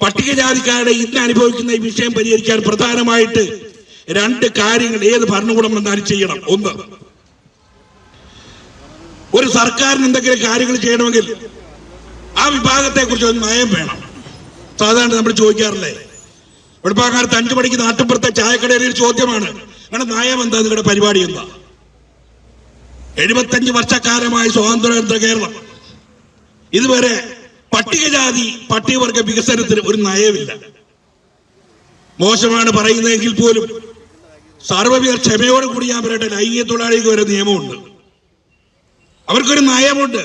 പട്ടികജാതിക്കാരുടെ ഇന്ന് അനുഭവിക്കുന്ന ഈ വിഷയം പരിഹരിക്കാൻ പ്രധാനമായിട്ട് രണ്ട് കാര്യങ്ങൾ ഏത് ഭരണകൂടം വന്നാലും ചെയ്യണം. ഒന്ന്, ഒരു സർക്കാരിന് എന്തെങ്കിലും കാര്യങ്ങൾ ചെയ്യണമെങ്കിൽ ആ വിഭാഗത്തെ കുറിച്ച് ഒരു നയം വേണം. സാധാരണ നമ്മൾ ചോദിക്കാറില്ലേ, വെളുപ്പാക്കാലത്ത് 5 മണിക്ക് നാട്ടുമ്പുറത്തെ ചായക്കടയിൽ ഒരു ചോദ്യമാണ്, നിങ്ങളുടെ നയം എന്താ, നിങ്ങളുടെ പരിപാടി എന്താ? 75 വർഷക്കാലമായി സ്വാതന്ത്ര്യ കേരളം ഇതുവരെ പട്ടികജാതി പട്ടികവർഗ വികസനത്തിന് ഒരു നയമില്ല. മോശമാണ് പറയുന്നതെങ്കിൽ പോലും സാർവത്രിക ക്ഷമയോടുകൂടി ഞാൻ പറയട്ടെ, ലൈംഗിക തൊഴിലാളികൾക്ക് വരെ നിയമമുണ്ട്, അവർക്കൊരു നയമുണ്ട്.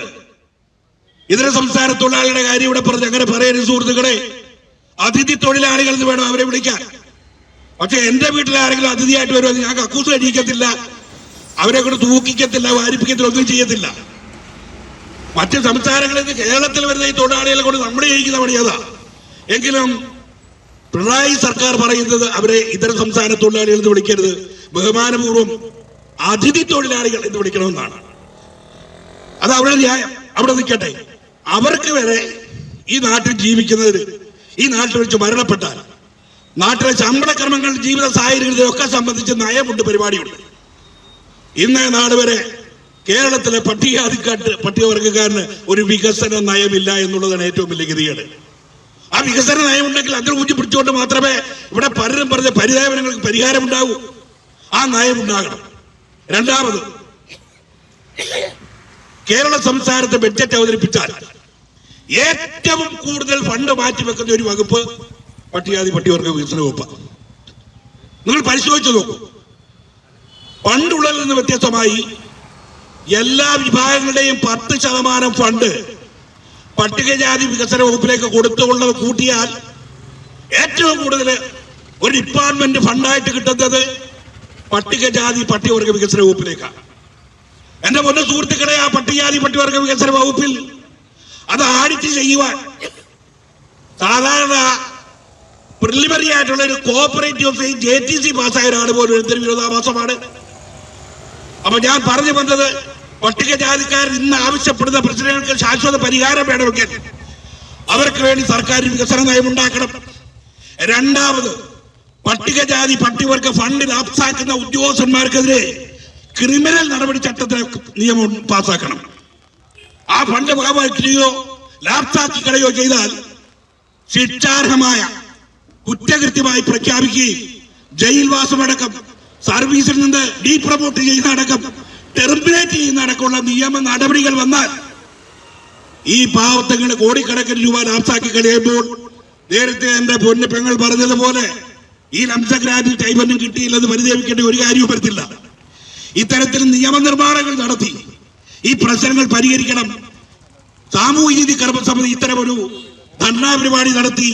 ഇതര സംസ്ഥാന തൊഴിലാളികളുടെ കാര്യം ഇവിടെ പറഞ്ഞ് അങ്ങനെ പറയരുത് സുഹൃത്തുക്കളെ. അതിഥി തൊഴിലാളികൾ എന്ന് വേണം അവരെ വിളിക്കാൻ. പക്ഷെ എന്റെ വീട്ടിലെ ആരെങ്കിലും അതിഥിയായിട്ട് വരുമോ, ഞാൻ കക്കൂസ് കഴിക്കത്തില്ല, അവരെ കൊണ്ട് തൂക്കിക്കത്തില്ല, വാരിപ്പിക്കത്തില്ല, ഒന്നും ചെയ്യത്തില്ല. മറ്റ് സംസ്ഥാനങ്ങളിൽ നിന്ന് കേരളത്തിൽ വരുന്ന ഈ തൊഴിലാളികളെ കൊണ്ട് നമ്മുടെ ജയിക്കുന്ന പണി അതാ. എങ്കിലും പിണറായി സർക്കാർ പറയുന്നത് അവരെ ഇതര സംസ്ഥാന തൊഴിലാളികൾ എന്ന് വിളിക്കരുത്, ബഹുമാനപൂർവ്വം അതിഥി തൊഴിലാളികൾ എന്ന് വിളിക്കണമെന്നാണ്. അത് അവരുടെ ന്യായം, അവിടെ നിൽക്കട്ടെ. അവർക്ക് വരെ ഈ നാട്ടിൽ ജീവിക്കുന്നതിന്, ഈ നാട്ടിൽ വെച്ച് മരണപ്പെട്ടാൽ നാട്ടിലെ ശമ്പളക്രമങ്ങൾ, ജീവിത സാഹചര്യങ്ങളെയൊക്കെ സംബന്ധിച്ച് നയമുണ്ട്, പരിപാടിയുണ്ട്. ഇന്നേ നാട് വരെ കേരളത്തിലെ പട്ടികവർഗക്കാരന് ഒരു വികസന നയമില്ല എന്നുള്ളതാണ് ഏറ്റവും വലിയ ഗതികേട്. ആ വികസന നയമുണ്ടെങ്കിൽ അതിൽ ഊറ്റി പിടിച്ചുകൊണ്ട് മാത്രമേ ഇവിടെ പലരും പറഞ്ഞ പരിതാപനങ്ങൾക്ക് പരിഹാരമുണ്ടാകൂ. ആ നയമുണ്ടാകണം. രണ്ടാമത്, കേരള സംസ്ഥാനത്ത് ബഡ്ജറ്റ് അവതരിപ്പിച്ചാൽ ഏറ്റവും കൂടുതൽ ഫണ്ട് മാറ്റിവെക്കുന്ന ഒരു വകുപ്പ് പട്ടികവർഗ വികസന വകുപ്പ്. നിങ്ങൾ പരിശോധിച്ചു നോക്കൂ. പണ്ടുള്ളതിൽ നിന്ന് വ്യത്യസ്തമായി എല്ലാ വിഭാഗങ്ങളുടെയും 10% ഫണ്ട് പട്ടികജാതി വികസന വകുപ്പിലേക്ക് കൊടുത്തുള്ളത് കൂട്ടിയാൽ ഏറ്റവും കൂടുതൽ ഒരു ഡിപ്പാർട്ട്മെന്റ് ഫണ്ടായിട്ട് കിട്ടുന്നത് പട്ടികവർഗ വികസന വകുപ്പിലേക്കാണ്. എന്റെ പൊന്ന സുഹൃത്തുക്കളെ, ആ പട്ടികവർഗ വികസന വകുപ്പിൽ അത് ആഡിറ്റ് ചെയ്യുവാൻ സാധാരണ പ്രിലിമിനറി ആയിട്ടുള്ള ഒരു കോഓപ്പറേറ്റീവ് JTC പാസ്സായ ഒരാൾ പോലും എന്തൊരു വിരോധാഭാസമാണ്. അപ്പൊ ഞാൻ പറഞ്ഞു വന്നത്, പട്ടികജാതിക്കാർ ഇന്ന് ആവശ്യപ്പെടുന്ന പ്രശ്നങ്ങൾക്ക് ശാശ്വത പരിഹാരം വേണമെങ്കിൽ അവർക്ക് വേണ്ടി സർക്കാർ വികസന നയം ഉണ്ടാക്കണം. രണ്ടാമത്, പട്ടികവർഗ ഫണ്ട് ലാപ്സാക്കുന്ന ഉദ്യോഗസ്ഥന്മാർക്കെതിരെ ക്രിമിനൽ നടപടി ചട്ടത്തിന് നിയമം പാസ്സാക്കണം. ആ ഫണ്ട് വകവയ്ക്കുകയോ ലാപ്സാക്കി കളയോ ചെയ്താൽ ശിക്ഷാർഹമായ കുറ്റകൃത്യമായി പ്രഖ്യാപിക്കുകയും ജയിൽവാസമടക്കം സർവീസിൽ നിന്ന് ഡീപ്രമോട്ട് ചെയ്യുന്നതടക്കം ടെർമിനേറ്റ് ചെയ്യുന്നതടക്കമുള്ള നിയമ നടപടികൾ വന്നാൽ ഈ പാവത്തങ്ങളെ കോടിക്കണക്കിന് രൂപ ലാപ്സാക്കി കഴിയുമ്പോൾ നേരത്തെ എന്റെ പൊന്നു പെങ്ങൾ പറഞ്ഞതുപോലെ ഈ ലംസഗ്രാൻഡ് ടൈമൊന്നും കിട്ടിയില്ലെന്ന് പരിദേവിക്കേണ്ട ഒരു കാര്യവും വരത്തില്ല. ഇത്തരത്തിൽ നിയമനിർമ്മാണങ്ങൾ നടത്തി ഈ പ്രശ്നങ്ങൾ പരിഹരിക്കണം. സാമൂഹ്യനീതി കർമ്മസമിതി ഇത്തരമൊരു ധർണാ പരിപാടി നടത്തി